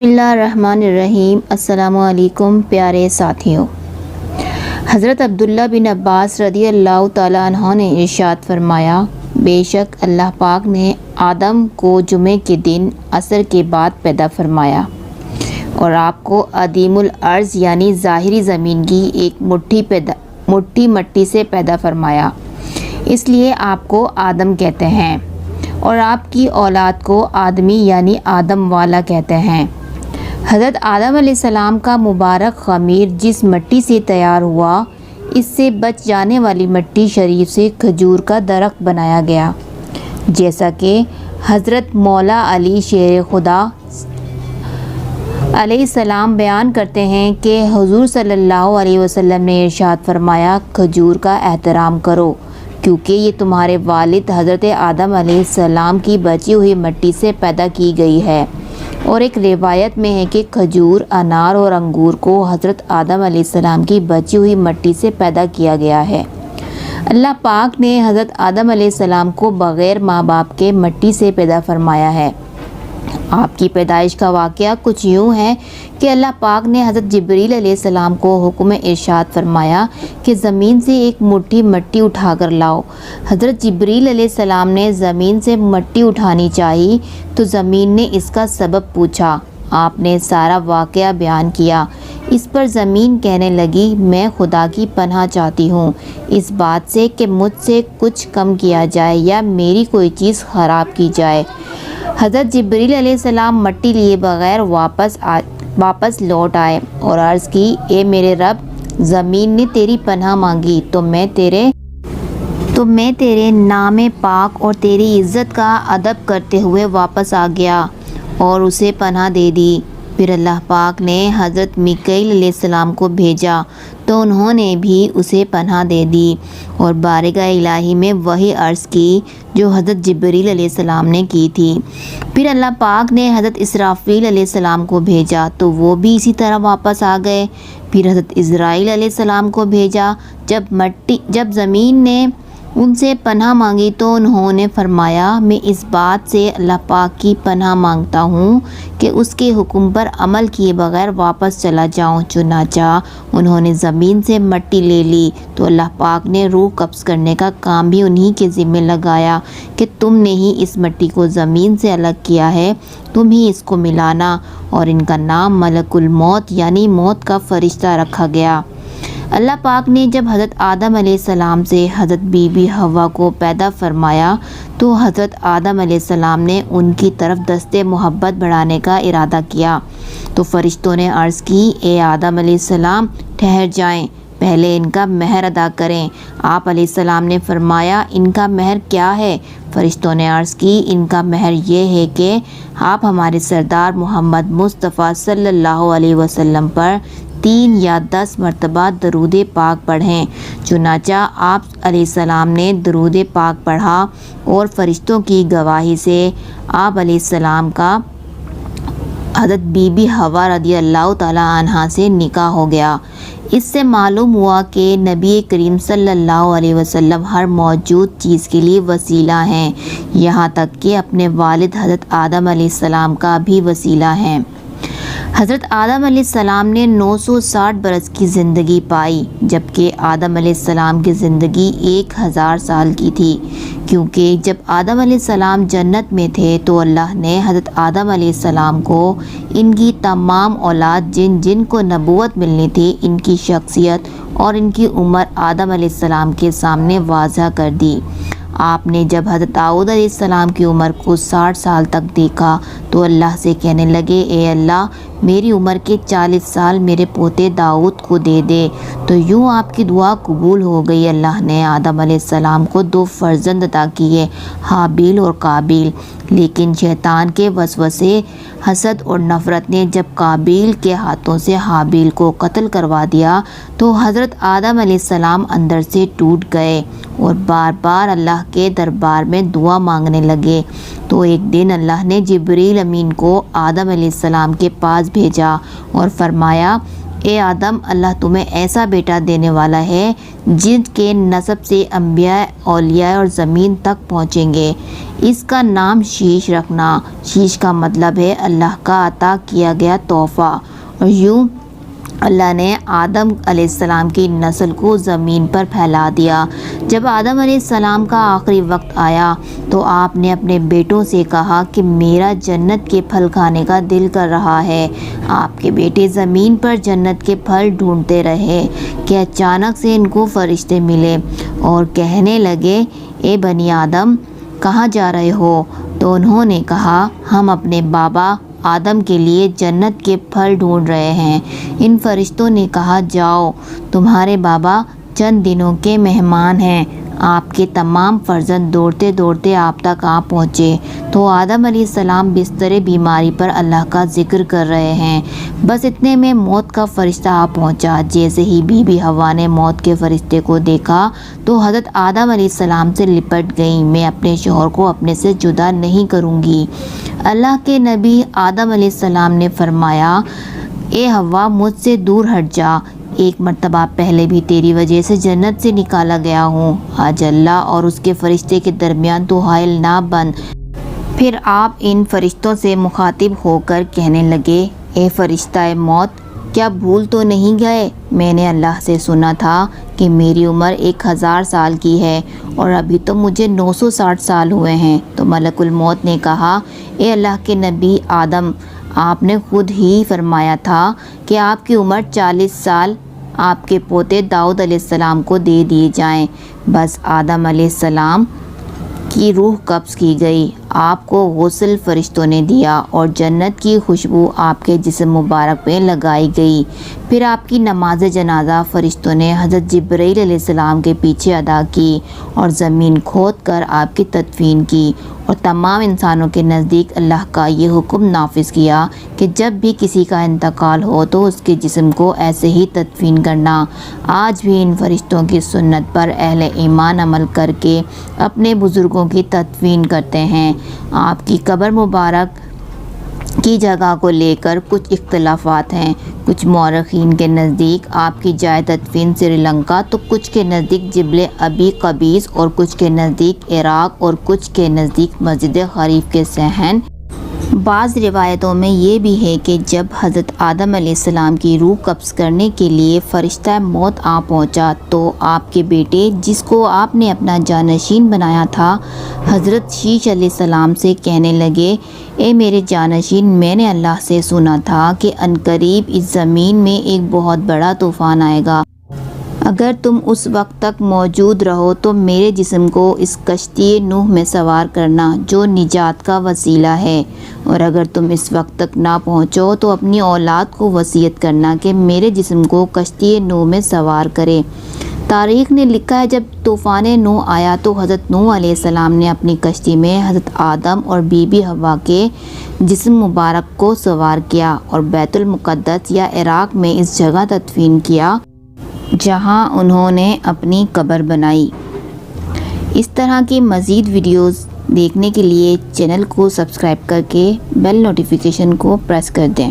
بسم اللہ الرحمن الرحیم۔ السلام علیکم پیارے ساتھیوں۔ حضرت عبداللہ بن عباس رضی اللہ تعالیٰ عنہ نے ارشاد فرمایا، بے شک اللہ پاک نے آدم کو جمعے کے دن عصر کے بعد پیدا فرمایا اور آپ کو عدیم الارض یعنی ظاہری زمین کی ایک مٹھی مٹی سے پیدا فرمایا، اس لیے آپ کو آدم کہتے ہیں، اور آپ کی اولاد کو آدمی یعنی آدم والا کہتے ہیں۔ حضرت آدم علیہ السلام کا مبارک خمیر جس مٹی سے تیار ہوا، اس سے بچ جانے والی مٹی شریف سے کھجور کا درخت بنایا گیا، جیسا کہ حضرت مولا علی شیر خدا علیہ السلام بیان کرتے ہیں کہ حضور صلی اللہ علیہ وسلم نے ارشاد فرمایا، کھجور کا احترام کرو کیونکہ یہ تمہارے والد حضرت آدم علیہ السلام کی بچی ہوئی مٹی سے پیدا کی گئی ہے۔ اور ایک روایت میں ہے کہ کھجور، انار اور انگور کو حضرت آدم علیہ السلام کی بچی ہوئی مٹی سے پیدا کیا گیا ہے۔ اللہ پاک نے حضرت آدم علیہ السلام کو بغیر ماں باپ کے مٹی سے پیدا فرمایا ہے۔ آپ کی پیدائش کا واقعہ کچھ یوں ہے کہ اللہ پاک نے حضرت جبریل علیہ السلام کو حکم ارشاد فرمایا کہ زمین سے ایک مٹھی مٹی اٹھا کر لاؤ۔ حضرت جبریل علیہ السلام نے زمین سے مٹی اٹھانی چاہی تو زمین نے اس کا سبب پوچھا، آپ نے سارا واقعہ بیان کیا۔ اس پر زمین کہنے لگی، میں خدا کی پناہ چاہتی ہوں اس بات سے کہ مجھ سے کچھ کم کیا جائے یا میری کوئی چیز خراب کی جائے۔ حضرت جبریل علیہ السلام مٹی لیے بغیر واپس لوٹ آئے اور عرض کی، اے میرے رب، زمین نے تیری پناہ مانگی تو میں تیرے نام پاک اور تیری عزت کا ادب کرتے ہوئے واپس آ گیا اور اسے پناہ دے دی۔ پھر اللہ پاک نے حضرت میکائیل علیہ السلام کو بھیجا تو انہوں نے بھی اسے پناہ دے دی اور بارگاہ الہی میں وہی عرض کی جو حضرت جبریل علیہ السلام نے کی تھی۔ پھر اللہ پاک نے حضرت اسرافیل علیہ السلام کو بھیجا تو وہ بھی اسی طرح واپس آ گئے۔ پھر حضرت عزرائیل علیہ السلام کو بھیجا، جب زمین نے ان سے پناہ مانگی تو انہوں نے فرمایا، میں اس بات سے اللہ پاک کی پناہ مانگتا ہوں کہ اس کے حکم پر عمل کیے بغیر واپس چلا جاؤں۔ چنانچہ انہوں نے زمین سے مٹی لے لی تو اللہ پاک نے روح قبض کرنے کا کام بھی انہی کے ذمہ لگایا کہ تم نے ہی اس مٹی کو زمین سے الگ کیا ہے، تم ہی اس کو ملانا، اور ان کا نام ملک الموت یعنی موت کا فرشتہ رکھا گیا۔ اللہ پاک نے جب حضرت آدم علیہ السلام سے حضرت بی بی حوا کو پیدا فرمایا تو حضرت آدم علیہ السلام نے ان کی طرف دست محبت بڑھانے کا ارادہ کیا تو فرشتوں نے عرض کی، اے آدم علیہ السلام، ٹھہر جائیں، پہلے ان کا مہر ادا کریں۔ آپ علیہ السلام نے فرمایا، ان کا مہر کیا ہے؟ فرشتوں نے عرض کی، ان کا مہر یہ ہے کہ آپ ہمارے سردار محمد مصطفیٰ صلی اللہ علیہ وسلم پر 3 یا 10 مرتبہ درود پاک پڑھیں۔ چنانچہ آپ علیہ السلام نے درود پاک پڑھا اور فرشتوں کی گواہی سے آپ علیہ السلام کا حضرت بی بی حوا رضی اللہ تعالیٰ عنہا سے نکاح ہو گیا۔ اس سے معلوم ہوا کہ نبی کریم صلی اللہ علیہ وسلم ہر موجود چیز کے لیے وسیلہ ہیں، یہاں تک کہ اپنے والد حضرت آدم علیہ السلام کا بھی وسیلہ ہیں۔ حضرت آدم علیہ السلام نے 960 برس کی زندگی پائی، جبکہ آدم علیہ السلام کی زندگی 1000 سال کی تھی، کیونکہ جب آدم علیہ السلام جنت میں تھے تو اللہ نے حضرت آدم علیہ السلام کو ان کی تمام اولاد جن کو نبوت ملنی تھی، ان کی شخصیت اور ان کی عمر آدم علیہ السلام کے سامنے واضح کر دی۔ آپ نے جب حضرت داؤد علیہ السلام کی عمر کو 60 سال تک دیکھا تو اللہ سے کہنے لگے، اے اللہ، میری عمر کے 40 سال میرے پوتے داؤد کو دے دے۔ تو یوں آپ کی دعا قبول ہو گئی۔ اللہ نے آدم علیہ السلام کو 2 فرزند عطا کیے، حابیل اور قابیل، لیکن شیطان کے وسوسے، حسد اور نفرت نے جب قابیل کے ہاتھوں سے حابیل کو قتل کروا دیا تو حضرت آدم علیہ السلام اندر سے ٹوٹ گئے اور بار بار اللہ کے دربار میں دعا مانگنے لگے۔ تو ایک دن اللہ نے جبریل امین کو آدم علیہ السلام کے پاس بھیجا اور فرمایا، اے آدم، اللہ تمہیں ایسا بیٹا دینے والا ہے جن کے نسب سے انبیاء، اولیاء اور زمین تک پہنچیں گے۔ اس کا نام شیش رکھنا۔ شیش کا مطلب ہے اللہ کا عطا کیا گیا تحفہ۔ اور یوں اللہ نے آدم علیہ السلام کی نسل کو زمین پر پھیلا دیا۔ جب آدم علیہ السلام کا آخری وقت آیا تو آپ نے اپنے بیٹوں سے کہا کہ میرا جنت کے پھل کھانے کا دل کر رہا ہے۔ آپ کے بیٹے زمین پر جنت کے پھل ڈھونڈتے رہے کہ اچانک سے ان کو فرشتے ملے اور کہنے لگے، اے بنی آدم، کہاں جا رہے ہو؟ تو انہوں نے کہا، ہم اپنے بابا آدم کے لیے جنت کے پھل ڈھونڈ رہے ہیں۔ ان فرشتوں نے کہا، جاؤ، تمہارے بابا چند دنوں کے مہمان ہیں۔ آپ کے تمام فرزند دوڑتے دوڑتے آپ تک آ پہنچے تو آدم علیہ السلام بستر بیماری پر اللہ کا ذکر کر رہے ہیں۔ بس اتنے میں موت کا فرشتہ آ پہنچا۔ جیسے ہی بی بی حوا نے موت کے فرشتے کو دیکھا تو حضرت آدم علیہ السلام سے لپٹ گئیں، میں اپنے شوہر کو اپنے سے جدا نہیں کروں گی۔ اللہ کے نبی آدم علیہ السلام نے فرمایا، اے حوا، مجھ سے دور ہٹ جا، ایک مرتبہ پہلے بھی تیری وجہ سے جنت سے نکالا گیا ہوں۔ آج اللہ اور اس کے فرشتے کے درمیان تو حائل نہ بن۔ پھر آپ ان فرشتوں سے مخاطب ہو کر کہنے لگے، اے فرشتہ موت، کیا بھول تو نہیں گئے؟ میں نے اللہ سے سنا تھا کہ میری عمر 1000 سال کی ہے اور ابھی تو مجھے 960 سال ہوئے ہیں۔ تو ملک الموت نے کہا، اے اللہ کے نبی آدم، آپ نے خود ہی فرمایا تھا کہ آپ کی عمر 40 سال آپ کے پوتے داؤد علیہ السلام کو دے دیے جائیں۔ بس آدم علیہ السلام کی روح قبض کی گئی، آپ کو غسل فرشتوں نے دیا اور جنت کی خوشبو آپ کے جسم مبارک پہ لگائی گئی۔ پھر آپ کی نماز جنازہ فرشتوں نے حضرت جبرائیل علیہ السلام کے پیچھے ادا کی اور زمین کھود کر آپ کی تدفین کی، اور تمام انسانوں کے نزدیک اللہ کا یہ حکم نافذ کیا کہ جب بھی کسی کا انتقال ہو تو اس کے جسم کو ایسے ہی تدفین کرنا۔ آج بھی ان فرشتوں کی سنت پر اہل ایمان عمل کر کے اپنے بزرگوں کی تدفین کرتے ہیں۔ آپ کی قبر مبارک کی جگہ کو لے کر کچھ اختلافات ہیں۔ کچھ مورخین کے نزدیک آپ کی جائے تدفین سری لنکا، تو کچھ کے نزدیک جبل ابی قبیس، اور کچھ کے نزدیک عراق، اور کچھ کے نزدیک مسجد خریف کے صحن۔ بعض روایتوں میں یہ بھی ہے کہ جب حضرت آدم علیہ السلام کی روح قبض کرنے کے لیے فرشتہ موت آ پہنچا تو آپ کے بیٹے، جس کو آپ نے اپنا جانشین بنایا تھا، حضرت شیش علیہ السلام سے کہنے لگے، اے میرے جانشین، میں نے اللہ سے سنا تھا کہ عنقریب اس زمین میں ایک بہت بڑا طوفان آئے گا۔ اگر تم اس وقت تک موجود رہو تو میرے جسم کو اس کشتی نوح میں سوار کرنا جو نجات کا وسیلہ ہے، اور اگر تم اس وقت تک نہ پہنچو تو اپنی اولاد کو وصیت کرنا کہ میرے جسم کو کشتی نوح میں سوار کرے۔ تاریخ نے لکھا ہے جب طوفان نوح آیا تو حضرت نوح علیہ السلام نے اپنی کشتی میں حضرت آدم اور بی بی حوا کے جسم مبارک کو سوار کیا اور بیت المقدس یا عراق میں اس جگہ تدفین کیا جہاں انہوں نے اپنی قبر بنائی۔ اس طرح کی مزید ویڈیوز دیکھنے کے لیے چینل کو سبسکرائب کر کے بیل نوٹیفیکیشن کو پریس کر دیں۔